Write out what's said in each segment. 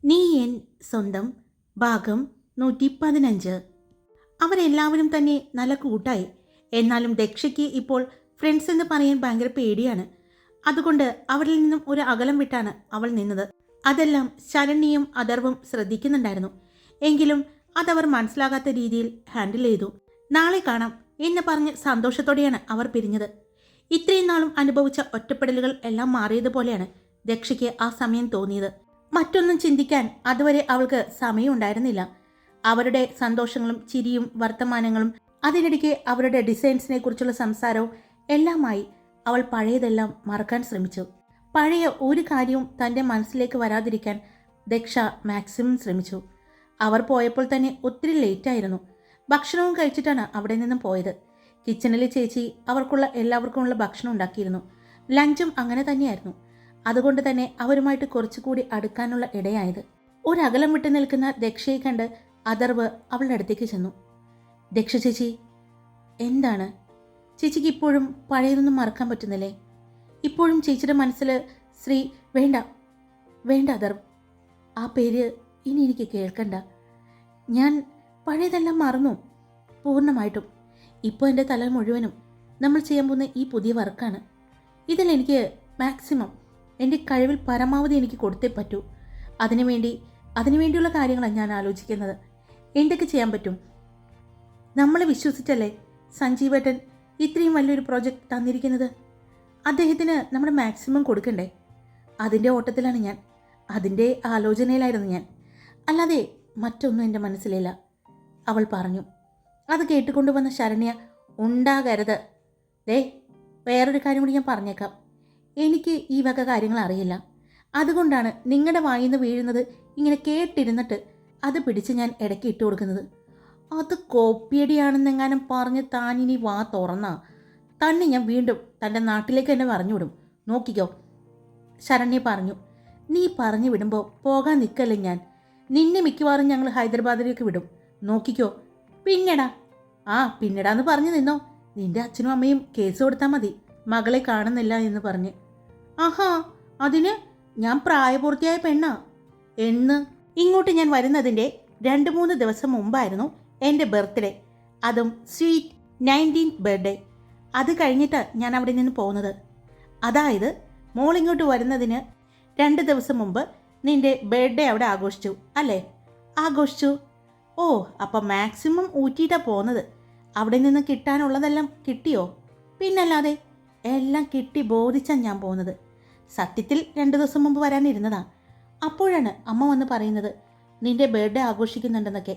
നീ എൻ സ്വന്തം ഭാഗം 115. അവരെല്ലാവരും തന്നെ നല്ല കൂട്ടായി. എന്നാലും ദക്ഷയ്ക്ക് ഇപ്പോൾ ഫ്രണ്ട്സ് എന്ന് പറയാൻ ഭയങ്കര പേടിയാണ്. അതുകൊണ്ട് അവരിൽ നിന്നും ഒരു അകലം വിട്ടാണ് അവൾ നിന്നത്. അതെല്ലാം ശരണ്യയും അഥർവും ശ്രദ്ധിക്കുന്നുണ്ടായിരുന്നു. എങ്കിലും അതവർ മനസ്സിലാകാത്ത രീതിയിൽ ഹാൻഡിൽ ചെയ്തു. നാളെ കാണാം എന്ന് പറഞ്ഞ് സന്തോഷത്തോടെയാണ് അവർ പിരിഞ്ഞത്. ഇത്രയും നാളും അനുഭവിച്ച ഒറ്റപ്പെടലുകൾ എല്ലാം മാറിയതുപോലെയാണ് ദക്ഷയ്ക്ക് ആ സമയം തോന്നിയത്. മറ്റൊന്നും ചിന്തിക്കാൻ അതുവരെ അവൾക്ക് സമയമുണ്ടായിരുന്നില്ല. അവരുടെ സന്തോഷങ്ങളും ചിരിയും വർത്തമാനങ്ങളും അതിനിടയ്ക്ക് അവരുടെ ഡിസൈൻസിനെ കുറിച്ചുള്ള സംസാരവും എല്ലാമായി അവൾ പഴയതെല്ലാം മറക്കാൻ ശ്രമിച്ചു. പഴയ ഒരു കാര്യവും തൻ്റെ മനസ്സിലേക്ക് വരാതിരിക്കാൻ ദക്ഷ മാക്സിമം ശ്രമിച്ചു. അവർ പോയപ്പോൾ തന്നെ ഒത്തിരി ലേറ്റായിരുന്നു. ഭക്ഷണവും കഴിച്ചിട്ടാണ് അവിടെ നിന്നും പോയത്. കിച്ചണിലെ ചേച്ചി അവർക്കുള്ള എല്ലാവർക്കുമുള്ള ഭക്ഷണം ഉണ്ടാക്കിയിരുന്നു. ലഞ്ചും അങ്ങനെ തന്നെയായിരുന്നു. അതുകൊണ്ട് തന്നെ അവരുമായിട്ട് കുറച്ചുകൂടി അടുക്കാനുള്ള ഇടയായത്. ഒരകലം വിട്ടു നിൽക്കുന്ന ദക്ഷയെ കണ്ട് അഥർവ് അവളുടെ അടുത്തേക്ക് ചെന്നു. ദക്ഷ ചേച്ചി, എന്താണ് ചേച്ചിക്ക് ഇപ്പോഴും പഴയതൊന്നും മറക്കാൻ പറ്റുന്നില്ലേ? ഇപ്പോഴും ചേച്ചിയുടെ മനസ്സിൽ ശ്രീ വേണ്ട വേണ്ട അഥർവ്, ആ പേര് ഇനി എനിക്ക് കേൾക്കണ്ട. ഞാൻ പഴയതെല്ലാം മറന്നു പൂർണ്ണമായിട്ടും. ഇപ്പോൾ എൻ്റെ തല മുഴുവനും നമ്മൾ ചെയ്യാൻ പോകുന്ന ഈ പുതിയ വർക്കാണ്. ഇതിൽ എനിക്ക് മാക്സിമം എൻ്റെ കഴിവിൽ പരമാവധി എനിക്ക് കൊടുത്തേ പറ്റൂ. അതിനുവേണ്ടിയുള്ള കാര്യങ്ങളാണ് ഞാൻ ആലോചിക്കുന്നത്. എന്തൊക്കെ ചെയ്യാൻ പറ്റും? നമ്മളെ വിശ്വസിച്ചല്ലേ സഞ്ജീവേട്ടൻ ഇത്രയും വലിയൊരു പ്രോജക്റ്റ് തന്നിരിക്കുന്നത്. അദ്ദേഹത്തിന് നമ്മുടെ മാക്സിമം കൊടുക്കണ്ടേ? അതിൻ്റെ ഓട്ടത്തിലാണ് ഞാൻ, അതിൻ്റെ ആലോചനയിലായിരുന്നു ഞാൻ, അല്ലാതെ മറ്റൊന്നും എൻ്റെ മനസ്സിലില്ല, അവൾ പറഞ്ഞു. അത് കേട്ടുകൊണ്ടുവന്ന ശരണ്യ, ഉണ്ടാകരുത്. വേറൊരു കാര്യം കൂടി ഞാൻ പറഞ്ഞേക്കാം. എനിക്ക് ഈ വക കാര്യങ്ങൾ അറിയില്ല. അതുകൊണ്ടാണ് നിങ്ങളുടെ വായിന്ന് വീഴുന്നത് ഇങ്ങനെ കേട്ടിരുന്നിട്ട് അത് പിടിച്ച് ഞാൻ ഇടയ്ക്ക് ഇട്ട് കൊടുക്കുന്നത്. അത് കോപ്പിയടിയാണെന്നെങ്ങാനും പറഞ്ഞ് താനിനി വാ തുറന്നാ തന്നെ ഞാൻ വീണ്ടും തൻ്റെ നാട്ടിലേക്ക് തന്നെ പറഞ്ഞുവിടും. നോക്കിക്കോ, ശരണ്യ പറഞ്ഞു. നീ പറഞ്ഞു വിടുമ്പോൾ പോകാൻ നിൽക്കല്ലേ ഞാൻ. നിന്നെ മിക്കവാറും ഞങ്ങൾ ഹൈദരാബാദിലേക്ക് വിടും. നോക്കിക്കോ. പിന്നടാന്ന് പറഞ്ഞു നിന്നോ. നിന്റെ അച്ഛനും അമ്മയും കേസ് കൊടുത്താൽ മതി, മകളെ കാണുന്നില്ല എന്ന് പറഞ്ഞ്. ആഹാ, അതിന് ഞാൻ പ്രായപൂർത്തിയായ പെണ്ണാ എന്ന്. ഇങ്ങോട്ട് ഞാൻ വരുന്നതിൻ്റെ 2-3 ദിവസം മുമ്പായിരുന്നു എൻ്റെ ബർത്ത്ഡേ, അതും സ്വീറ്റ് 19th ബർത്ത്ഡേ. അത് കഴിഞ്ഞിട്ട് ഞാൻ അവിടെ നിന്ന് പോകുന്നത്. അതായത് മോളിങ്ങോട്ട് വരുന്നതിന് 2 ദിവസം മുമ്പ് നിൻ്റെ ബർത്ത്ഡേ അവിടെ ആഘോഷിച്ചു അല്ലേ? ആഘോഷിച്ചു. ഓ, അപ്പം മാക്സിമം ഊറ്റിയിട്ടാണ് പോകുന്നത്. അവിടെ നിന്ന് കിട്ടാനുള്ളതെല്ലാം കിട്ടിയോ? പിന്നല്ലാതെ എല്ലാം കിട്ടി ബോധിച്ചാണ് ഞാൻ പോകുന്നത്. സത്യത്തിൽ 2 ദിവസം മുമ്പ് വരാനിരുന്നതാ. അപ്പോഴാണ് അമ്മ വന്ന് പറയുന്നത് നിന്റെ ബർത്ത്ഡേ ആഘോഷിക്കുന്നുണ്ടെന്നൊക്കെ.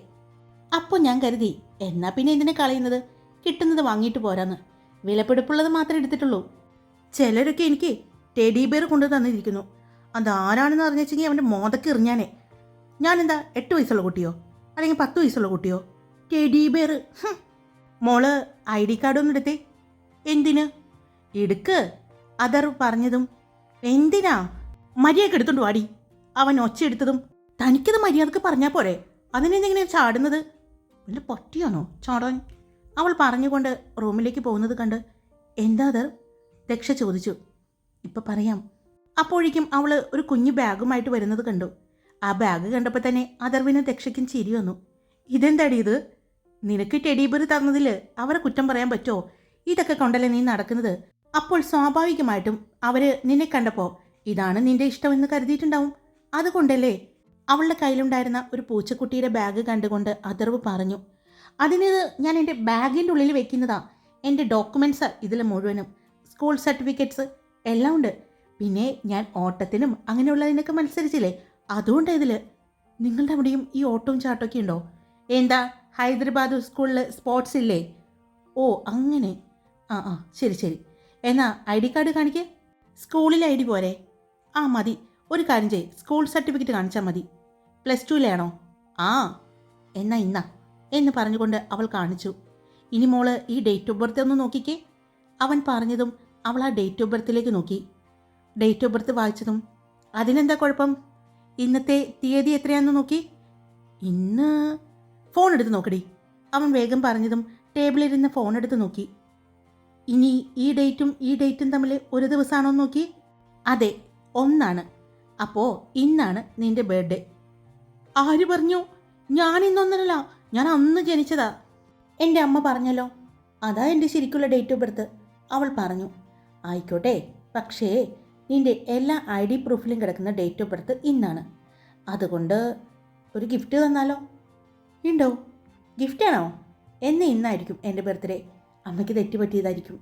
അപ്പോൾ ഞാൻ കരുതി എന്നാൽ പിന്നെ ഇതിനെ കളയുന്നത്, കിട്ടുന്നത് വാങ്ങിയിട്ട് പോരാന്ന്. വിലപിടിപ്പുള്ളത് മാത്രമേ എടുത്തിട്ടുള്ളൂ. ചിലരൊക്കെ എനിക്ക് ടെഡി ബെയർ കൊണ്ടു തന്നിരിക്കുന്നു. അതാരാണെന്ന് അറിഞ്ഞെച്ചെങ്കിൽ അവൻ്റെ മോതക്ക് എറിഞ്ഞാനേ. ഞാനെന്താ 8 വയസ്സുള്ള കുട്ടിയോ അല്ലെങ്കിൽ 10 വയസ്സുള്ള കുട്ടിയോ? Teddy bear. മോള് ID കാർഡ് ഒന്നും എടുത്തേ. എന്തിന്? എടുക്ക്, അഥർവ് പറഞ്ഞതും. എന്തിനാ? മര്യാദക്ക് എടുത്തോണ്ട് വാടി, അവൻ ഒച്ചയെടുത്തതും. തനിക്കത് മര്യാദക്ക് പറഞ്ഞാൽ പോരെ, അതിനെന്തെങ്ങനെ ചാടുന്നത്? എൻ്റെ പട്ടിയാണോ ചാടാൻ? അവൾ പറഞ്ഞുകൊണ്ട് റൂമിലേക്ക് പോകുന്നത് കണ്ട് എന്താ അഥർവ്? ദക്ഷ ചോദിച്ചു. ഇപ്പം പറയാം. അപ്പോഴേക്കും അവൾ ഒരു കുഞ്ഞു ബാഗുമായിട്ട് വരുന്നത് കണ്ടു. ആ ബാഗ് കണ്ടപ്പോൾ തന്നെ അഥർവിനും ദക്ഷയ്ക്കും ചിരി വന്നു. ഇതെന്താടി ഇത്? നിനക്ക് ടെഡി ബെയർ തന്നതിൽ അവരെ കുറ്റം പറയാൻ പറ്റുമോ? ഇതൊക്കെ കൊണ്ടല്ലേ നീ നടക്കുന്നത്. അപ്പോൾ സ്വാഭാവികമായിട്ടും അവർ നിന്നെ കണ്ടപ്പോൾ ഇതാണ് നിന്റെ ഇഷ്ടമെന്ന് കരുതിയിട്ടുണ്ടാവും. അതുകൊണ്ടല്ലേ? അവളുടെ കയ്യിലുണ്ടായിരുന്ന ഒരു പൂച്ചക്കുട്ടിയുടെ ബാഗ് കണ്ടുകൊണ്ട് അഥർവ് പറഞ്ഞു. അതിന് ഞാൻ എൻ്റെ ബാഗിൻ്റെ ഉള്ളിൽ വെക്കുന്നതാ. എൻ്റെ ഡോക്യുമെൻറ്റ്സ് ഇതിൽ മുഴുവനും, സ്കൂൾ സർട്ടിഫിക്കറ്റ്സ് എല്ലാം ഉണ്ട്. പിന്നെ ഞാൻ ഓട്ടത്തിനും അങ്ങനെയുള്ളതിനൊക്കെ മത്സരിച്ചില്ലേ, അതുകൊണ്ട് ഇതിൽ. നിങ്ങളുടെ അവിടെയും ഈ ഓട്ടവും ചാട്ടമൊക്കെ ഉണ്ടോ? എന്താ ഹൈദരാബാദ് സ്കൂളിൽ സ്പോർട്സ് ഇല്ലേ? ഓ അങ്ങനെ. ശരി. എന്നാ ID കാർഡ് കാണിക്കേ. സ്കൂളിലെ ID പോരെ? മതി. ഒരു കാര്യം ചെയ്യ്, സ്കൂൾ സർട്ടിഫിക്കറ്റ് കാണിച്ചാൽ മതി. +2-ലാണോ? ഇന്നാ എന്ന് പറഞ്ഞുകൊണ്ട് അവൾ കാണിച്ചു. ഇനി മോള് ഈ ഡേറ്റ് ഓഫ് ബർത്ത് ഒന്ന് നോക്കിക്കേ. അവൻ പറഞ്ഞതും അവൾ ആ ഡേറ്റ് ഓഫ് ബർത്തിലേക്ക് നോക്കി. ഡേറ്റ് ഓഫ് ബർത്ത് വായിച്ചതും അതിനെന്താ കുഴപ്പം? ഇന്നത്തെ തീയതി എത്രയാണെന്ന് നോക്കി. ഇന്ന്. ഫോൺ എടുത്ത് നോക്കടി. അവൻ വേഗം പറഞ്ഞതും ടേബിളിലിരുന്ന് ഫോൺ എടുത്ത് നോക്കി. ഇനി ഈ ഡേറ്റും തമ്മിൽ ഒരു ദിവസമാണോ നോക്കി? അതെ, 1. അപ്പോൾ ഇന്നാണ് നിൻ്റെ ബർത്ത്ഡേ. ആര് പറഞ്ഞു? ഞാൻ ഇന്നൊന്നല്ല, ഞാൻ അന്ന് ജനിച്ചതാ. എൻ്റെ അമ്മ പറഞ്ഞല്ലോ, അതാ എൻ്റെ ശരിക്കുള്ള ഡേറ്റ് ഓഫ് ബർത്ത്. അവൾ പറഞ്ഞു. ആയിക്കോട്ടെ, പക്ഷേ നിൻ്റെ എല്ലാ ID പ്രൂഫിലും കിടക്കുന്ന ഡേറ്റ് ഓഫ് ബർത്ത് ഇന്നാണ്. അതുകൊണ്ട് ഒരു ഗിഫ്റ്റ് തന്നാലോ? ഉണ്ടോ? ഗിഫ്റ്റാണോ? എന്നെ ഇന്നായിരിക്കും എൻ്റെ ബർത്ത്ഡേ. അമ്മയ്ക്ക് തെറ്റുപറ്റിയതായിരിക്കും.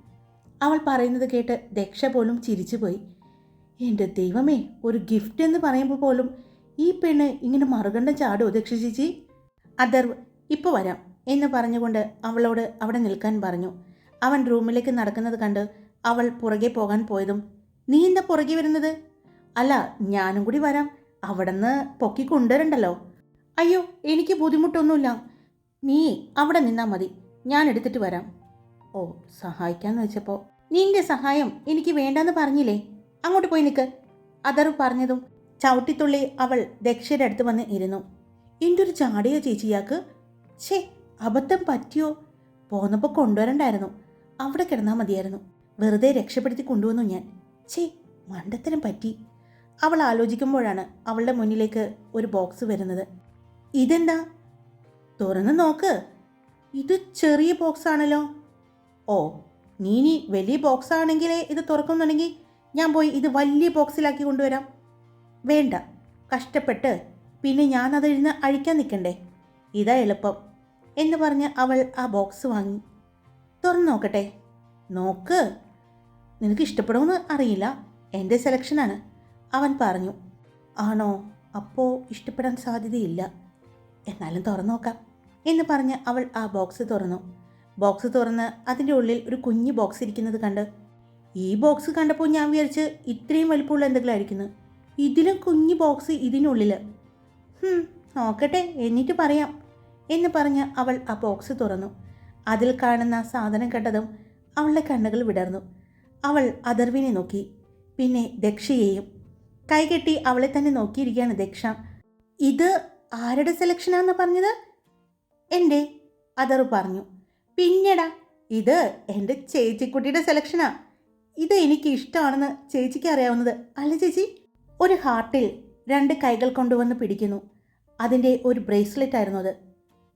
അവൾ പറയുന്നത് കേട്ട് ദക്ഷ പോലും ചിരിച്ചുപോയി. എൻ്റെ ദൈവമേ, ഒരു ഗിഫ്റ്റ് എന്ന് പറയുമ്പോൾ പോലും ഈ പെണ്ണ് ഇങ്ങനെ മറുകണ്ഠം ചാടുമോ ദക്ഷ ചേച്ചി? അഥർവ് ഇപ്പോൾ വരാം എന്ന് പറഞ്ഞുകൊണ്ട് അവളോട് അവിടെ നിൽക്കാൻ പറഞ്ഞു. അവൻ റൂമിലേക്ക് നടക്കുന്നത് കണ്ട് അവൾ പുറകെ പോകാൻ പോയതും, നീ എന്താ പുറകെ വരുന്നത്? അല്ല, ഞാനും കൂടി വരാം, അവിടെ നിന്ന് പൊക്കി കൊണ്ടുവരണ്ടല്ലോ. അയ്യോ, എനിക്ക് ബുദ്ധിമുട്ടൊന്നുമില്ല, നീ അവിടെ നിന്നാൽ മതി, ഞാൻ എടുത്തിട്ട് വരാം. ഓ, സഹായിക്കാന്ന് വെച്ചപ്പോൾ നിന്റെ സഹായം എനിക്ക് വേണ്ടെന്ന് പറഞ്ഞില്ലേ, അങ്ങോട്ട് പോയി നിൽക്ക്. അഥർവ് പറഞ്ഞതും ചവിട്ടിത്തുള്ളി അവൾ ദക്ഷയുടെ അടുത്ത് വന്ന് ഇരുന്നു. എൻ്റെ ഒരു ചാടിയ ചേച്ചിയാക്ക്, ഛേ, അബദ്ധം പറ്റിയോ? പോന്നപ്പോൾ കൊണ്ടുവരണ്ടായിരുന്നു, അവിടെ കിടന്നാൽ മതിയായിരുന്നു. വെറുതെ രക്ഷപ്പെടുത്തി കൊണ്ടുവന്നു ഞാൻ. ഛേ, മണ്ടത്തരം പറ്റി. അവൾ ആലോചിക്കുമ്പോഴാണ് അവളുടെ മുന്നിലേക്ക് ഒരു ബോക്സ് വരുന്നത്. ഇതെന്താ? തുറന്ന് നോക്ക്. ഇത് ചെറിയ ബോക്സ് ആണല്ലോ. ഓ, നീ വലിയ ബോക്സ് ആണെങ്കിലേ ഇത് തുറക്കുന്നുണ്ടെങ്കിൽ ഞാൻ പോയി ഇത് വലിയ ബോക്സിലാക്കി കൊണ്ടുവരാം. വേണ്ട, കഷ്ടപ്പെട്ട് പിന്നെ ഞാൻ അതിരുന്ന് അഴിക്കാൻ നിൽക്കണ്ടേ, ഇതാ എളുപ്പം എന്ന് പറഞ്ഞ് അവൾ ആ ബോക്സ് വാങ്ങി. തുറന്ന് നോക്കട്ടെ? നോക്ക്, നിനക്ക് ഇഷ്ടപ്പെടുമെന്ന് അറിയില്ല, എൻ്റെ സെലക്ഷനാണ്, അവൻ പറഞ്ഞു. ആണോ? അപ്പോൾ ഇഷ്ടപ്പെടാൻ സാധ്യതയില്ല, എന്നാലും തുറന്നു നോക്കാം എന്ന് പറഞ്ഞ് അവൾ ആ ബോക്സ് തുറന്നു. ബോക്സ് തുറന്ന് അതിൻ്റെ ഉള്ളിൽ ഒരു കുഞ്ഞു ബോക്സ് ഇരിക്കുന്നത് കണ്ട്, ഈ ബോക്സ് കണ്ടപ്പോൾ ഞാൻ വിചാരിച്ച് ഇത്രയും വലിപ്പമുള്ള എന്തെങ്കിലും ആയിരിക്കുന്നു, ഇതിലും കുഞ്ഞു ബോക്സ് ഇതിനുള്ളിൽ. നോക്കട്ടെ, എന്നിട്ട് പറയാം എന്ന് പറഞ്ഞ് അവൾ ആ ബോക്സ് തുറന്നു. അതിൽ കാണുന്ന സാധനം കണ്ടതും അവളുടെ കണ്ണുകൾ വിടർന്നു. അവൾ അഥർവിനെ നോക്കി, പിന്നെ ദക്ഷയെയും. കൈകെട്ടി അവളെ തന്നെ നോക്കിയിരിക്കുകയാണ് ദക്ഷ. ഇത് ആരുടെ സെലക്ഷനാണെന്ന് പറഞ്ഞത്? എൻ്റെ, അഥർവ് പറഞ്ഞു. പിന്നെടാ, ഇത് എൻ്റെ ചേച്ചിക്കുട്ടിയുടെ സെലക്ഷനാ. ഇത് എനിക്ക് ഇഷ്ടമാണെന്ന് ചേച്ചിക്ക് അറിയാവുന്നത് അല്ല ചേച്ചി? ഒരു ഹാർട്ടിൽ 2 കൈകൾ കൊണ്ടുവന്ന് പിടിക്കുന്നു. അതിൻ്റെ ഒരു ബ്രേസ്ലെറ്റ് ആയിരുന്നു അത്.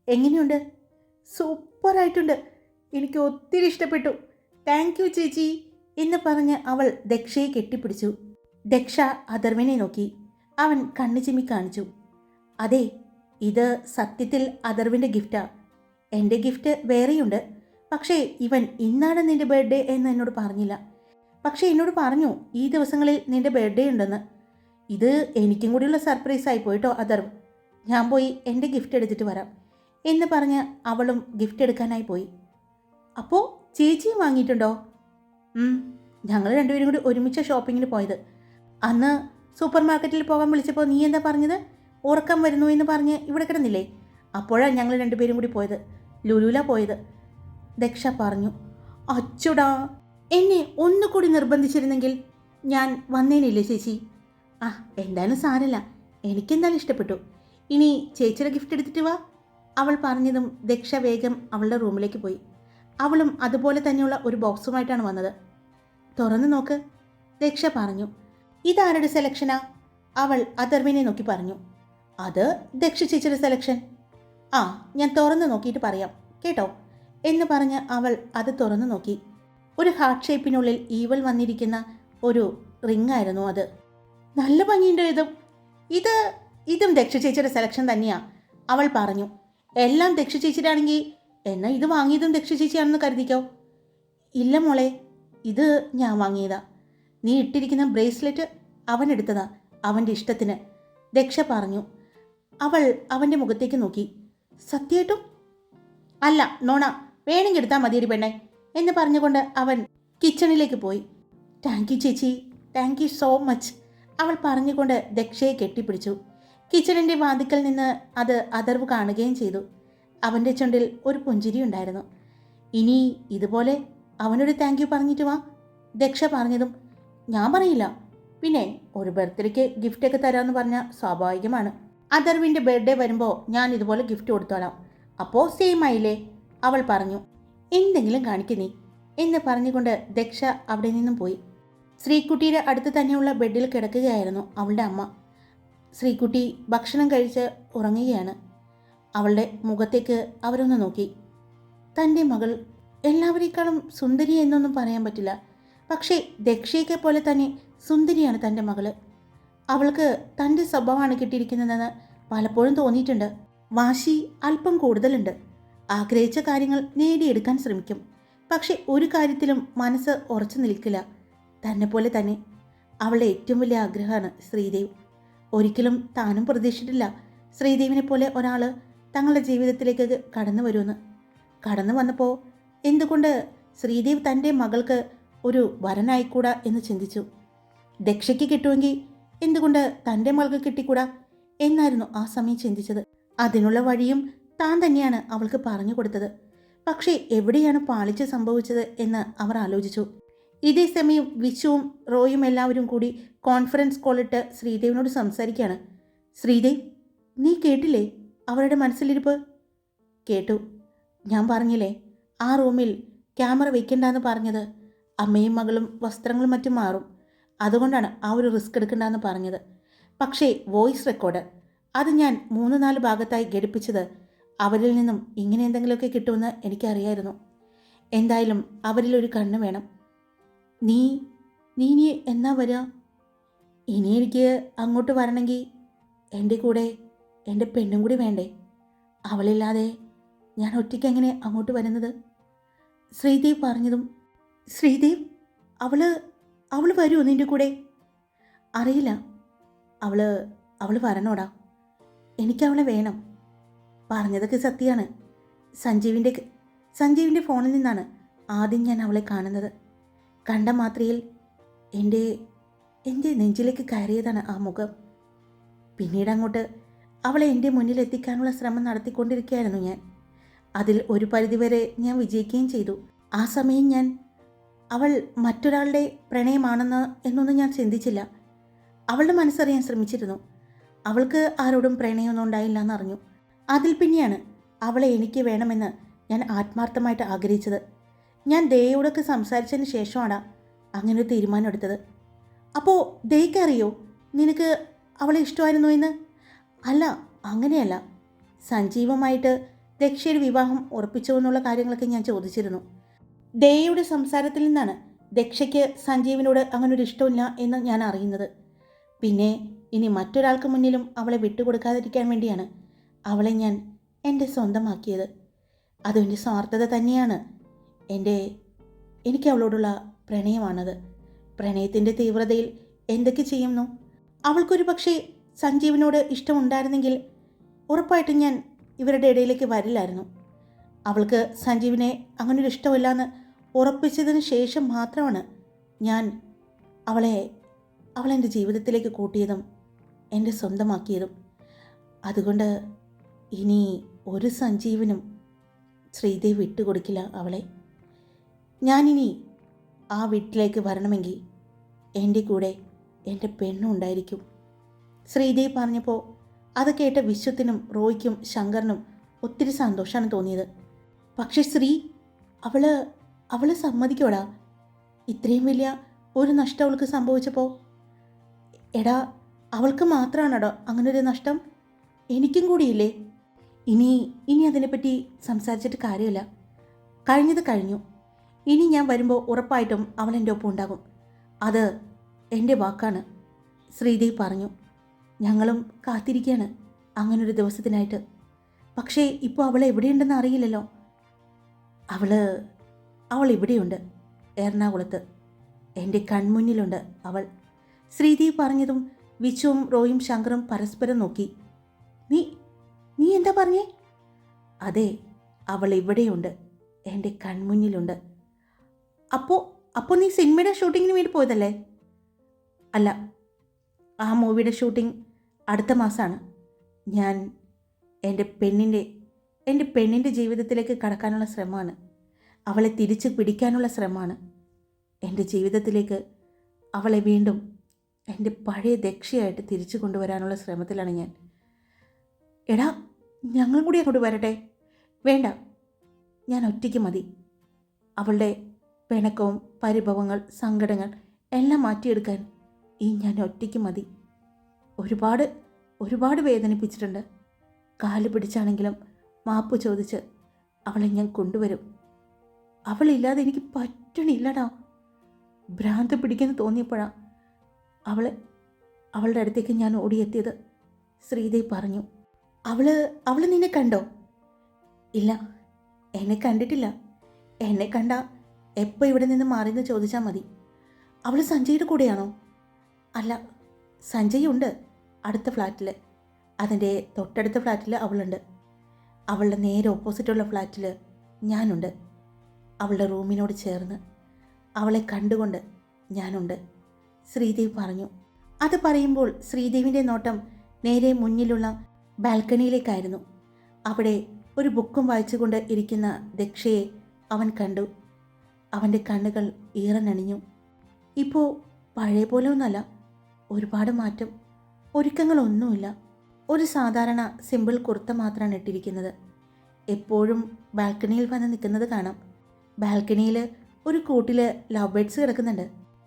എങ്ങനെയുണ്ട്? സൂപ്പറായിട്ടുണ്ട്, എനിക്ക് ഒത്തിരി ഇഷ്ടപ്പെട്ടു, താങ്ക് യു ചേച്ചി എന്ന് പറഞ്ഞ് അവൾ ദക്ഷയെ കെട്ടിപ്പിടിച്ചു. ദക്ഷ അഥർവിനെ നോക്കി. അവൻ കണ്ണു ചിമ്മി കാണിച്ചു. അതെ, ഇത് സത്യത്തിൽ അഥർവിൻ്റെ ഗിഫ്റ്റാ. എൻ്റെ ഗിഫ്റ്റ് വേറെയുണ്ട്, പക്ഷേ ഇവൻ ഇന്നാണ് നിൻ്റെ ബർത്ത്ഡേ എന്ന് എന്നോട് പറഞ്ഞില്ല. പക്ഷേ എന്നോട് പറഞ്ഞു ഈ ദിവസങ്ങളിൽ നിൻ്റെ ബർത്ത്ഡേ ഉണ്ടെന്ന്. ഇത് എനിക്കും കൂടിയുള്ള സർപ്രൈസ് ആയി പോയിട്ടോ അഥർവ്. ഞാൻ പോയി എൻ്റെ ഗിഫ്റ്റ് എടുത്തിട്ട് വരാം എന്ന് പറഞ്ഞ് അവളും ഗിഫ്റ്റ് എടുക്കാനായി പോയി. അപ്പോൾ ചേച്ചിയും വാങ്ങിയിട്ടുണ്ടോ? ഞങ്ങൾ രണ്ടുപേരും കൂടി ഒരുമിച്ച ഷോപ്പിങ്ങിന് പോയത്. അന്ന് സൂപ്പർ മാർക്കറ്റിൽ പോകാൻ വിളിച്ചപ്പോൾ നീ എന്താ പറഞ്ഞത്? ഉറക്കം വരുന്നു എന്ന് പറഞ്ഞ് ഇവിടെ കിടന്നില്ലേ? അപ്പോഴാണ് ഞങ്ങൾ രണ്ടുപേരും കൂടി പോയത്. ലുലുല പോയത്, ദക്ഷ പറഞ്ഞു. അച്ചുടാ, എന്നെ ഒന്നുകൂടി നിർബന്ധിച്ചിരുന്നെങ്കിൽ ഞാൻ വന്നേനില്ലേ ചേച്ചി? എന്തായാലും സാരമില്ല, എനിക്കെന്തായാലും ഇഷ്ടപ്പെട്ടു. ഇനി ചേച്ചിയുടെ ഗിഫ്റ്റ് എടുത്തിട്ട് വാ. അവൾ പറഞ്ഞതും ദക്ഷ വേഗം അവളുടെ റൂമിലേക്ക് പോയി. അവളും അതുപോലെ തന്നെയുള്ള ഒരു ബോക്സുമായിട്ടാണ് വന്നത്. തുറന്നു നോക്ക്, ദക്ഷ പറഞ്ഞു. ഇതാരുടെ സെലക്ഷനാ? അവൾ അഥർവിനെ നോക്കി പറഞ്ഞു. അത് ദക്ഷ ചേച്ചിയുടെ സെലക്ഷൻ. ഞാൻ തുറന്നു നോക്കിയിട്ട് പറയാം കേട്ടോ എന്ന് പറഞ്ഞ് അവൾ അത് തുറന്നു നോക്കി. ഒരു ഹാർട്ട് ഷേപ്പിനുള്ളിൽ ഈവൽ വന്നിരിക്കുന്ന ഒരു റിംഗ് ആയിരുന്നു അത്. നല്ല ഭംഗിയുണ്ട്. ഇതും ദക്ഷ ചേച്ചിയുടെ സെലക്ഷൻ തന്നെയാ, അവൾ പറഞ്ഞു. എല്ലാം ദക്ഷ ചേച്ചിയുടെ ആണെങ്കിൽ എന്നാൽ ഇത് വാങ്ങിയതും ദക്ഷ ചേച്ചിയാണെന്ന് കരുതിക്കോ. ഇല്ല മോളെ, ഇത് ഞാൻ വാങ്ങിയതാ. നീ ഇട്ടിരിക്കുന്ന ബ്രേസ്ലെറ്റ് അവൻ എടുത്തതാ, അവൻ്റെ ഇഷ്ടത്തിന്, ദക്ഷ പറഞ്ഞു. അവൾ അവൻ്റെ മുഖത്തേക്ക് നോക്കി. സത്യമായിട്ടും? അല്ല, നോണ, വേണമെങ്കിൽ എടുത്താൽ മതിയൊരു പെണ്ണെ എന്ന് പറഞ്ഞുകൊണ്ട് അവൻ കിച്ചണിലേക്ക് പോയി. താങ്ക് യു ചേച്ചി, താങ്ക് യു സോ മച്ച്, അവൾ പറഞ്ഞുകൊണ്ട് ദക്ഷയെ കെട്ടിപ്പിടിച്ചു. കിച്ചണിൻ്റെ വാതിക്കൽ നിന്ന് അത് അഥർവ് കാണുകയും ചെയ്തു. അവൻ്റെ ചുണ്ടിൽ ഒരു പുഞ്ചിരി ഉണ്ടായിരുന്നു. ഇനി ഇതുപോലെ അവനൊരു താങ്ക് യു പറഞ്ഞിട്ട് വാ, ദക്ഷ പറഞ്ഞതും ഞാൻ പറയില്ല, പിന്നെ ഒരു ബർത്ത്ഡേക്ക് ഗിഫ്റ്റൊക്കെ തരാമെന്ന് പറഞ്ഞാൽ സ്വാഭാവികമാണ്. അഥർവിൻ്റെ ബർത്ത്ഡേ വരുമ്പോൾ ഞാൻ ഇതുപോലെ ഗിഫ്റ്റ് കൊടുത്തോളാം, അപ്പോൾ സെയിം ആയില്ലേ, അവൾ പറഞ്ഞു. എന്തെങ്കിലും കാണിക്കുന്നേ എന്ന് പറഞ്ഞുകൊണ്ട് ദക്ഷ അവിടെ നിന്നും പോയി. ശ്രീകുട്ടിയുടെ അടുത്ത് തന്നെയുള്ള ബെഡിൽ കിടക്കുകയായിരുന്നു അവളുടെ അമ്മ. ശ്രീകുട്ടി ഭക്ഷണം കഴിച്ച് ഉറങ്ങുകയാണ്. അവളുടെ മുഖത്തേക്ക് അവരൊന്ന് നോക്കി. തൻ്റെ മകൾ എല്ലാവരേക്കാളും സുന്ദരി എന്നൊന്നും പറയാൻ പറ്റില്ല, പക്ഷേ ദക്ഷയൊക്കെ പോലെ തന്നെ സുന്ദരിയാണ് തൻ്റെ മകള്. അവൾക്ക് തൻ്റെ സ്വഭാവമാണ് കിട്ടിയിരിക്കുന്നതെന്ന് പലപ്പോഴും തോന്നിയിട്ടുണ്ട്. വാശി അല്പം കൂടുതലുണ്ട്. ആഗ്രഹിച്ച കാര്യങ്ങൾ നേടിയെടുക്കാൻ ശ്രമിക്കും, പക്ഷെ ഒരു കാര്യത്തിലും മനസ്സ് ഉറച്ചു നിൽക്കില്ല. തന്നെ പോലെ തന്നെ അവളുടെ ഏറ്റവും വലിയ ആഗ്രഹമാണ് ശ്രീദേവ്. ഒരിക്കലും താനും പ്രതീക്ഷിച്ചിട്ടില്ല ശ്രീദേവിനെ പോലെ ഒരാൾ തങ്ങളുടെ ജീവിതത്തിലേക്ക് കടന്നു വരുമെന്ന്. കടന്നു വന്നപ്പോൾ എന്തുകൊണ്ട് ശ്രീദേവ് തൻ്റെ മകൾക്ക് ഒരു വരനായിക്കൂടാ എന്ന് ചിന്തിച്ചു. ദക്ഷയ്ക്ക് കിട്ടുമെങ്കിൽ എന്തുകൊണ്ട് തൻ്റെ മകൾക്ക് കിട്ടിക്കൂടാ എന്നായിരുന്നു ആ സമയം ചിന്തിച്ചത്. അതിനുള്ള വഴിയും താൻ തന്നെയാണ് അവൾക്ക് പറഞ്ഞു കൊടുത്തത്. പക്ഷേ എവിടെയാണ് പാളിച്ച സംഭവിച്ചത് എന്ന് അവർ ആലോചിച്ചു. ഇതേ സമയം വിശുവും റോയും എല്ലാവരും കൂടി കോൺഫറൻസ് കോളിട്ട് ശ്രീദേവിനോട് സംസാരിക്കുകയാണ്. ശ്രീദേവ്, നീ കേട്ടില്ലേ അവരുടെ മനസ്സിലിരിപ്പ്? കേട്ടു. ഞാൻ പറഞ്ഞില്ലേ ആ റൂമിൽ ക്യാമറ വെക്കണ്ടെന്ന് പറഞ്ഞത്. അമ്മയും മകളും വസ്ത്രങ്ങളും മറ്റും മാറും, അതുകൊണ്ടാണ് ആ ഒരു റിസ്ക് എടുക്കണ്ടെന്ന് പറഞ്ഞത്. പക്ഷേ വോയിസ് റെക്കോർഡ് അത് ഞാൻ 3-4 ഭാഗത്തായി ഘടിപ്പിച്ചത് അവരിൽ നിന്നും ഇങ്ങനെ എന്തെങ്കിലുമൊക്കെ കിട്ടുമെന്ന് എനിക്കറിയായിരുന്നു. എന്തായാലും അവരിലൊരു കണ്ണ് വേണം. നീ ഇനി എന്നാ വരിക? ഇനി എനിക്ക് അങ്ങോട്ട് വരണമെങ്കിൽ എൻ്റെ കൂടെ എൻ്റെ പെണ്ണും കൂടി വേണ്ടേ? അവളില്ലാതെ ഞാൻ ഒറ്റയ്ക്ക് എങ്ങനെ അങ്ങോട്ട് വരുന്നത്? ശ്രീദേവ് പറഞ്ഞതും, ശ്രീദേവ് അവൾ വരുമോ നിൻ്റെ കൂടെ? അറിയില്ല. അവൾ വരണോടാ. എനിക്കവളെ വേണം. പറഞ്ഞതൊക്കെ സത്യമാണ്. സഞ്ജീവിൻ്റെ ഫോണിൽ നിന്നാണ് ആദ്യം ഞാൻ അവളെ കാണുന്നത്. കണ്ട മാത്രയിൽ എൻ്റെ നെഞ്ചിലേക്ക് കയറിയതാണ് ആ മുഖം. പിന്നീട് അങ്ങോട്ട് അവളെ എൻ്റെ മുന്നിൽ എത്തിക്കാനുള്ള ശ്രമം നടത്തിക്കൊണ്ടിരിക്കുകയായിരുന്നു ഞാൻ. അതിൽ ഒരു പരിധിവരെ ഞാൻ വിജയിക്കുകയും ചെയ്തു. ആ സമയം അവൾ മറ്റൊരാളുടെ എന്നൊന്നും ഞാൻ ചിന്തിച്ചില്ല. അവളുടെ മനസ്സറിയാൻ ശ്രമിച്ചിരുന്നു. അവൾക്ക് ആരോടും പ്രണയമൊന്നും ഉണ്ടായില്ല എന്നറിഞ്ഞു. അതിൽ പിന്നെയാണ് അവളെ എനിക്ക് വേണമെന്ന് ഞാൻ ആത്മാർത്ഥമായിട്ട് ആഗ്രഹിച്ചത്. ഞാൻ ദയോടൊക്കെ സംസാരിച്ചതിന് ശേഷമാണ് അങ്ങനെ ഒരു തീരുമാനം എടുത്തത്. അപ്പോൾ ദയ്ക്കറിയോ നിനക്ക് അവളെ ഇഷ്ടമായിരുന്നു എന്ന്? അല്ല, അങ്ങനെയല്ല. സഞ്ജീവമായിട്ട് ദക്ഷയുടെ വിവാഹം ഉറപ്പിച്ചോ എന്നുള്ള കാര്യങ്ങളൊക്കെ ഞാൻ ചോദിച്ചിരുന്നു. ദയയുടെ സംസാരത്തിൽ നിന്നാണ് ദക്ഷയ്ക്ക് സഞ്ജീവിനോട് അങ്ങനൊരു ഇഷ്ടമില്ല എന്ന് ഞാൻ അറിയുന്നത്. പിന്നെ ഇനി മറ്റൊരാൾക്ക് മുന്നിലും അവളെ വിട്ടുകൊടുക്കാതിരിക്കാൻ വേണ്ടിയാണ് അവളെ ഞാൻ എൻ്റെ സ്വന്തമാക്കിയത്. അതെൻ്റെ സ്വാർത്ഥത തന്നെയാണ്. എനിക്ക് അവളോടുള്ള പ്രണയമാണത്. പ്രണയത്തിൻ്റെ തീവ്രതയിൽ എന്തൊക്കെ ചെയ്യുന്നു. അവൾക്കൊരു പക്ഷേ സഞ്ജീവിനോട് ഇഷ്ടമുണ്ടായിരുന്നെങ്കിൽ ഉറപ്പായിട്ടും ഞാൻ ഇവരുടെ ഇടയിലേക്ക് വരില്ലായിരുന്നു. അവൾക്ക് സഞ്ജീവിനെ അങ്ങനൊരു ഇഷ്ടമില്ലാന്ന് ഉറപ്പിച്ചതിന് ശേഷം മാത്രമാണ് ഞാൻ അവളെൻ്റെ ജീവിതത്തിലേക്ക് കൂട്ടിയതും എൻ്റെ സ്വന്തമാക്കിയതും. അതുകൊണ്ട് ഇനി ഒരു സഞ്ജീവനും ശ്രീദേവ് വിട്ടുകൊടുക്കില്ല അവളെ. ഞാനിനി ആ വീട്ടിലേക്ക് വരണമെങ്കിൽ എൻ്റെ കൂടെ എൻ്റെ പെണ്ണും ഉണ്ടായിരിക്കും. ശ്രീദേവ് പറഞ്ഞപ്പോൾ അത് കേട്ട വിശ്വത്തിനും റോയ്ക്കും ശങ്കറിനും ഒത്തിരി സന്തോഷമാണ് തോന്നിയത്. പക്ഷെ അവള് സമ്മതിക്കോടാ? ഇത്രയും വലിയ ഒരു നഷ്ടം അവൾക്ക് സംഭവിച്ചപ്പോൾ. എടാ, അവൾക്ക് മാത്രമാണോ അങ്ങനൊരു നഷ്ടം? എനിക്കും കൂടിയില്ലേ? ഇനി അതിനെപ്പറ്റി സംസാരിച്ചിട്ട് കാര്യമില്ല. കഴിഞ്ഞത് കഴിഞ്ഞു. ഇനി ഞാൻ വരുമ്പോൾ ഉറപ്പായിട്ടും അവൾ എൻ്റെ ഒപ്പം ഉണ്ടാകും. അത് എൻ്റെ വാക്കാണ്, ശ്രീദേവ് പറഞ്ഞു. ഞങ്ങളും കാത്തിരിക്കുകയാണ് അങ്ങനൊരു ദിവസത്തിനായിട്ട്. പക്ഷേ ഇപ്പോൾ അവൾ എവിടെയുണ്ടെന്ന് അറിയില്ലല്ലോ. അവൾ ഇവിടെയുണ്ട്, എറണാകുളത്ത്. എൻ്റെ കൺമുന്നിലുണ്ട് അവൾ. ശ്രീദേവ് പറഞ്ഞതും വിച്ചുവും റോയും ശങ്കറും പരസ്പരം നോക്കി. നീ എന്താ പറഞ്ഞേ? അതെ, അവൾ ഇവിടെയുണ്ട്, എൻ്റെ കൺമുന്നിലുണ്ട്. അപ്പോൾ നീ സിനിമയുടെ ഷൂട്ടിങ്ങിന് വേണ്ടി പോയതല്ലേ? അല്ല, ആ മൂവിയുടെ ഷൂട്ടിംഗ് അടുത്ത മാസമാണ്. ഞാൻ എൻ്റെ പെണ്ണിൻ്റെ ജീവിതത്തിലേക്ക് കടക്കാനുള്ള ശ്രമമാണ്. അവളെ തിരിച്ച് പിടിക്കാനുള്ള ശ്രമമാണ്. എൻ്റെ ജീവിതത്തിലേക്ക് അവളെ വീണ്ടും എൻ്റെ പഴയ ദക്ഷയായിട്ട് തിരിച്ചു കൊണ്ടുവരാനുള്ള ശ്രമത്തിലാണ് ഞാൻ. എടാ, ഞങ്ങളും കൂടി അങ്ങോട്ട് വരട്ടെ? വേണ്ട, ഞാൻ ഒറ്റയ്ക്ക് മതി. അവളുടെ പിണക്കവും പരിഭവങ്ങൾ സങ്കടങ്ങൾ എല്ലാം മാറ്റിയെടുക്കാൻ ഞാൻ ഒറ്റയ്ക്ക് മതി. ഒരുപാട് ഒരുപാട് വേദനിപ്പിച്ചിട്ടുണ്ട്. കാല് പിടിച്ചാണെങ്കിലും മാപ്പ് ചോദിച്ച് അവളെ ഞാൻ കൊണ്ടുവരും. അവളില്ലാതെ എനിക്ക് പറ്റണില്ലടാ. ഭ്രാന്ത് പിടിക്കുന്നു തോന്നിയപ്പോഴാണ് അവളുടെ അടുത്തേക്ക് ഞാൻ ഓടിയെത്തിയത്. ശ്രീദേവി പറഞ്ഞു. അവൾ നിന്നെ കണ്ടോ? ഇല്ല, എന്നെ കണ്ടിട്ടില്ല. എന്നെ കണ്ട എപ്പോൾ ഇവിടെ നിന്ന് മാറിയെന്ന് ചോദിച്ചാൽ മതി. അവൾ സഞ്ജയുടെ കൂടെയാണോ? അല്ല, സഞ്ജയ് ഉണ്ട് അടുത്ത ഫ്ലാറ്റിൽ. അതിൻ്റെ തൊട്ടടുത്ത ഫ്ലാറ്റിൽ അവളുണ്ട്. അവളുടെ നേരെ ഓപ്പോസിറ്റുള്ള ഫ്ലാറ്റിൽ ഞാനുണ്ട്. അവളുടെ റൂമിനോട് ചേർന്ന് അവളെ കണ്ടുകൊണ്ട് ഞാനുണ്ട്, ശ്രീദേവി പറഞ്ഞു. അത് പറയുമ്പോൾ ശ്രീദേവിൻ്റെ നോട്ടം നേരെ മുന്നിലുള്ള ബാൽക്കണിയിലേക്കായിരുന്നു. അവിടെ ഒരു ബുക്കും വായിച്ചുകൊണ്ട് ഇരിക്കുന്ന ദക്ഷയെ അവൻ കണ്ടു. അവൻ്റെ കണ്ണുകൾ ഈറനണിഞ്ഞു. ഇപ്പോൾ പഴയ പോലെ ഒന്നല്ല, ഒരുപാട് മാറ്റം. ഒരുക്കങ്ങളൊന്നുമില്ല. ഒരു സാധാരണ സിമ്പിൾ കുർത്ത മാത്രമാണ് ഇട്ടിരിക്കുന്നത്. എപ്പോഴും ബാൽക്കണിയിൽ വന്ന് നിൽക്കുന്നത് കാണാം. ബാൽക്കണിയിൽ ഒരു കൂട്ടിൽ ലവ് ബേഡ്സ് കിടക്കുന്നുണ്ട്.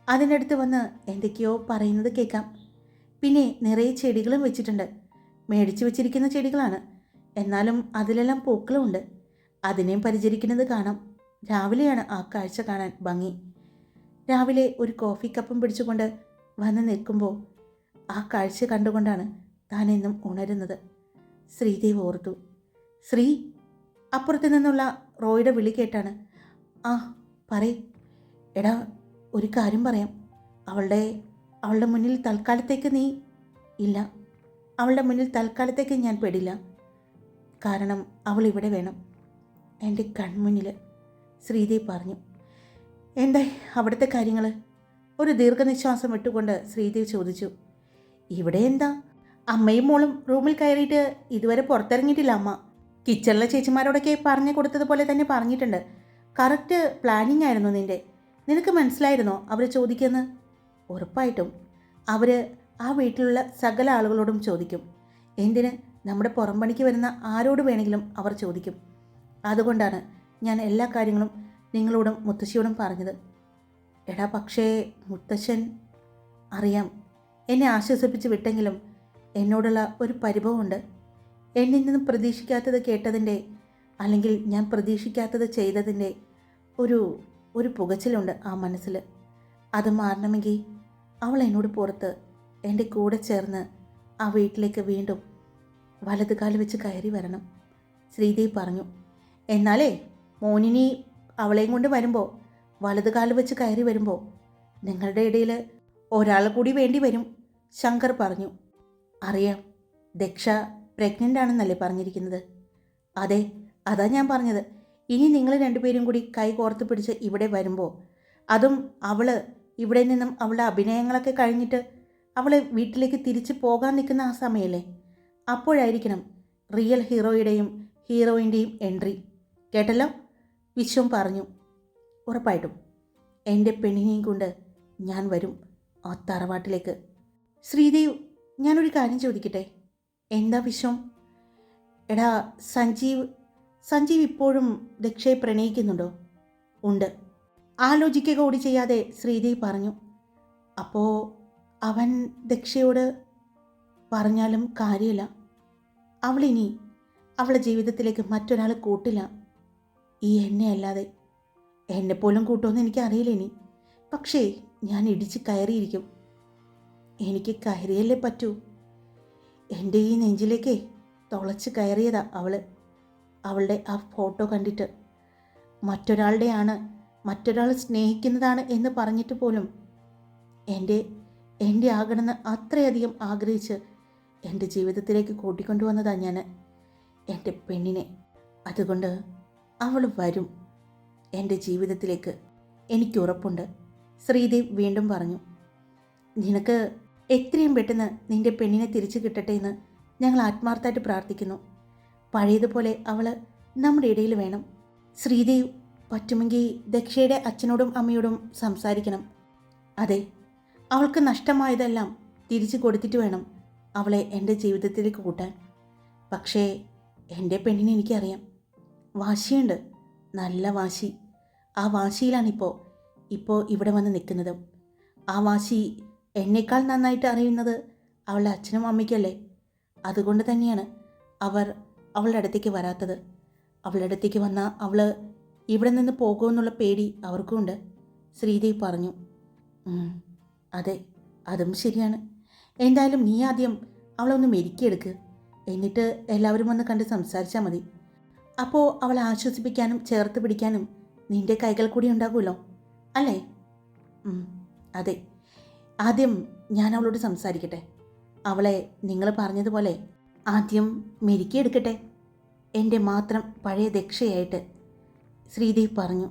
അതിൻ്റെ അടുത്ത് വന്ന് എന്തൊക്കെയോ പറയുന്നത് കേൾക്കാം. പിന്നെ നിറയെ ചെടികളും വെച്ചിട്ടുണ്ട്. മേടിച്ചു വെച്ചിരിക്കുന്ന ചെടികളാണ്, എന്നാലും അതിലെല്ലാം പൂക്കളുമുണ്ട്. അതിനെയും പരിചരിക്കുന്നത് കാണാം. രാവിലെയാണ് ആ കാഴ്ച കാണാൻ ഭംഗി. രാവിലെ ഒരു കോഫി കപ്പും പിടിച്ചുകൊണ്ട് വന്ന് നിൽക്കുമ്പോൾ ആ കാഴ്ച കണ്ടുകൊണ്ടാണ് താൻ എന്നും ഉണരുന്നത്. ശ്രീദേവ് ഓർത്തു. ശ്രീ! അപ്പുറത്തു നിന്നുള്ള റോയുടെ വിളി കേട്ടാണ്. ആ പറയ്. എടാ, ഒരു കാര്യം പറയാം. അവളുടെ മുന്നിൽ തൽക്കാലത്തേക്ക് നീ ഇല്ല. അവളുടെ മുന്നിൽ തൽക്കാലത്തേക്ക് ഞാൻ പെടില്ല. കാരണം അവൾ ഇവിടെ വേണം, എൻ്റെ കൺമുന്നിൽ, ശ്രീദേവി പറഞ്ഞു. എന്തായി അവിടുത്തെ കാര്യങ്ങൾ? ഒരു ദീർഘനിശ്വാസം ഇട്ടുകൊണ്ട് ശ്രീദേവി ചോദിച്ചു. ഇവിടെ എന്താ, അമ്മയും മോളും റൂമിൽ കയറിയിട്ട് ഇതുവരെ പുറത്തിറങ്ങിയിട്ടില്ല. അമ്മ കിച്ചണിലെ ചേച്ചിമാരോടൊക്കെ പറഞ്ഞു കൊടുത്തതുപോലെ തന്നെ പറഞ്ഞിട്ടുണ്ട്. കറക്റ്റ് പ്ലാനിങ് ആയിരുന്നു നിനക്ക് മനസ്സിലായിരുന്നോ അവർ ചോദിക്കുന്നത്? ഉറപ്പായിട്ടും അവർ ആ വീട്ടിലുള്ള സകല ആളുകളോടും ചോദിക്കും. എന്തിന്, നമ്മുടെ പുറംപണിക്ക് വരുന്ന ആരോട് വേണമെങ്കിലും അവർ ചോദിക്കും. അതുകൊണ്ടാണ് ഞാൻ എല്ലാ കാര്യങ്ങളും നിങ്ങളോടും മുത്തശ്ശിയോടും പറഞ്ഞത്. എടാ, പക്ഷേ മുത്തശ്ശൻ, അറിയാം എന്നെ ആശ്വസിപ്പിച്ച് വിട്ടെങ്കിലും എന്നോടുള്ള ഒരു പരിഭവമുണ്ട്. എന്നിൽ നിന്നും പ്രതീക്ഷിക്കാത്തത് കേട്ടതിൻ്റെ, അല്ലെങ്കിൽ ഞാൻ പ്രതീക്ഷിക്കാത്തത് ചെയ്തതിൻ്റെ ഒരു പുകച്ചിലുണ്ട് ആ മനസ്സിൽ. അത് മാറണമെങ്കിൽ അവൾ എന്നോട് പുറത്ത് എൻ്റെ കൂടെ ചേർന്ന് ആ വീട്ടിലേക്ക് വീണ്ടും വലതുകാല് വെച്ച് കയറി വരണം, ശ്രീദേവി പറഞ്ഞു. എന്നാലേ മോനിനി അവളെയും കൊണ്ട് വരുമ്പോൾ, വലതുകാല് വെച്ച് കയറി വരുമ്പോൾ നിങ്ങളുടെ ഇടയിൽ ഒരാൾ കൂടി വേണ്ടി വരും, ശങ്കർ പറഞ്ഞു. അറിയാം, ദക്ഷ പ്രഗ്നൻ്റ് ആണെന്നല്ലേ പറഞ്ഞിരിക്കുന്നത്? അതെ, അതാ ഞാൻ പറഞ്ഞത്. ഇനി നിങ്ങൾ രണ്ടുപേരും കൂടി കൈ കോർത്ത് പിടിച്ച് ഇവിടെ വരുമ്പോൾ, അതും അവൾ ഇവിടെ നിന്നും അവളുടെ അഭിനയങ്ങളൊക്കെ കഴിഞ്ഞിട്ട് അവളെ വീട്ടിലേക്ക് തിരിച്ച് പോകാൻ നിൽക്കുന്ന ആ സമയമല്ലേ, അപ്പോഴായിരിക്കണം റിയൽ ഹീറോയുടെയും ഹീറോയിൻ്റെയും എൻട്രി. കേട്ടല്ലോ? വിശ്വം പറഞ്ഞു. ഉറപ്പായിട്ടും എൻ്റെ പെണ്ണിനെയും കൊണ്ട് ഞാൻ വരും ആ തറവാട്ടിലേക്ക്. ശ്രീദേവ്, ഞാനൊരു കാര്യം ചോദിക്കട്ടെ? എന്താ വിശ്വം? എടാ, സഞ്ജീവ് ഇപ്പോഴും ദക്ഷയെ പ്രണയിക്കുന്നുണ്ടോ? ഉണ്ട്, ആലോചിക്കുക കൂടി ചെയ്യാതെ ശ്രീദേവി പറഞ്ഞു. അപ്പോൾ അവൻ ദക്ഷയോട് പറഞ്ഞാലും കാര്യമില്ല. അവളിനി അവളുടെ ജീവിതത്തിലേക്ക് മറ്റൊരാൾ കൂട്ടില്ല, ഈ എന്നെ അല്ലാതെ. എന്നെപ്പോലും കൂട്ടുമെന്ന് എനിക്കറിയില്ല ഇനി. പക്ഷേ ഞാൻ ഇടിച്ച് കയറിയിരിക്കും. എനിക്ക് കയറിയല്ലേ പറ്റൂ. എൻ്റെ ഈ നെഞ്ചിലേക്കേ തുളച്ച് കയറിയതാ അവളുടെ ആ ഫോട്ടോ കണ്ടിട്ട്. മറ്റൊരാൾ സ്നേഹിക്കുന്നതാണ് എന്ന് പറഞ്ഞിട്ട് പോലും എൻ്റെ ആകണമെന്ന് അത്രയധികം ആഗ്രഹിച്ച് എൻ്റെ ജീവിതത്തിലേക്ക് കൂട്ടിക്കൊണ്ടുവന്നതാണ് ഞാൻ, എൻ്റെ പെണ്ണിനെ. അതുകൊണ്ട് അവൾ വരും എൻ്റെ ജീവിതത്തിലേക്ക്, എനിക്കുറപ്പുണ്ട്, ശ്രീദേവ് വീണ്ടും പറഞ്ഞു. നിനക്ക് എത്രയും പെട്ടെന്ന് നിൻ്റെ പെണ്ണിനെ തിരിച്ചു കിട്ടട്ടെ എന്ന് ഞങ്ങൾ ആത്മാർത്ഥമായിട്ട് പ്രാർത്ഥിക്കുന്നു. പഴയതുപോലെ അവൾ നമ്മുടെ ഇടയിൽ വേണം. ശ്രീദേവ്, പറ്റുമെങ്കിൽ ദക്ഷയുടെ അച്ഛനോടും അമ്മയോടും സംസാരിക്കണം. അതെ, അവൾക്ക് നഷ്ടമായതെല്ലാം തിരിച്ചു കൊടുത്തിട്ട് വേണം അവളെ എൻ്റെ ജീവിതത്തിലേക്ക് കൂട്ടാൻ. പക്ഷേ എൻ്റെ പെണ്ണിനെ എനിക്കറിയാം, വാശിയുണ്ട്, നല്ല വാശി. ആ വാശിയിലാണിപ്പോൾ ഇവിടെ വന്ന് നിൽക്കുന്നത്. ആ വാശി എന്നേക്കാൾ നന്നായിട്ട് അറിയുന്നത് അവളുടെ അച്ഛനും അമ്മയ്ക്കല്ലേ. അതുകൊണ്ട് തന്നെയാണ് അവർ അവളുടെ അടുത്തേക്ക് വരാത്തത്. അവളുടെ അടുത്തേക്ക് വന്നാൽ അവൾ ഇവിടെ നിന്ന് പോകുമെന്നുള്ള പേടി അവർക്കുമുണ്ട്. ശ്രീദേവി പറഞ്ഞു. അതെ, അതും ശരിയാണ്. എന്തായാലും നീ ആദ്യം അവളൊന്ന് മെരുക്കിയെടുക്ക്. എന്നിട്ട് എല്ലാവരും വന്ന് കണ്ട് സംസാരിച്ചാൽ മതി. അപ്പോൾ അവളെ ആശ്വസിപ്പിക്കാനും ചേർത്ത് പിടിക്കാനും നിൻ്റെ കൈകൾ കൂടി ഉണ്ടാകുമല്ലോ, അല്ലേ? അതെ, ആദ്യം ഞാൻ അവളോട് സംസാരിക്കട്ടെ. അവളെ നിങ്ങൾ പറഞ്ഞതുപോലെ ആദ്യം മെരുക്കിയെടുക്കട്ടെ, എൻ്റെ മാത്രം പഴയ ദക്ഷയായിട്ട്, ശ്രീദേവി പറഞ്ഞു.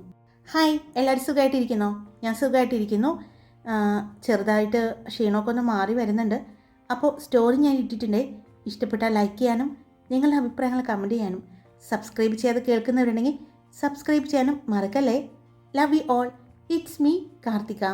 ഹായ്, എല്ലാവരും സുഖമായിട്ടിരിക്കുന്നോ? ഞാൻ സുഖമായിട്ടിരിക്കുന്നു. ചെറുതായിട്ട് ക്ഷീണമൊക്കെ ഒന്ന് മാറി വരുന്നുണ്ട്. അപ്പോൾ സ്റ്റോറി ഞാൻ ഇട്ടിട്ടുണ്ട്. ഇഷ്ടപ്പെട്ടാൽ ലൈക്ക് ചെയ്യാനും നിങ്ങളുടെ അഭിപ്രായങ്ങൾ കമൻറ്റ് ചെയ്യാനും സബ്സ്ക്രൈബ് ചെയ്യാതെ കേൾക്കുന്നവരുണ്ടെങ്കിൽ സബ്സ്ക്രൈബ് ചെയ്യാനും മറക്കല്ലേ. Love you all. It's me Karthika.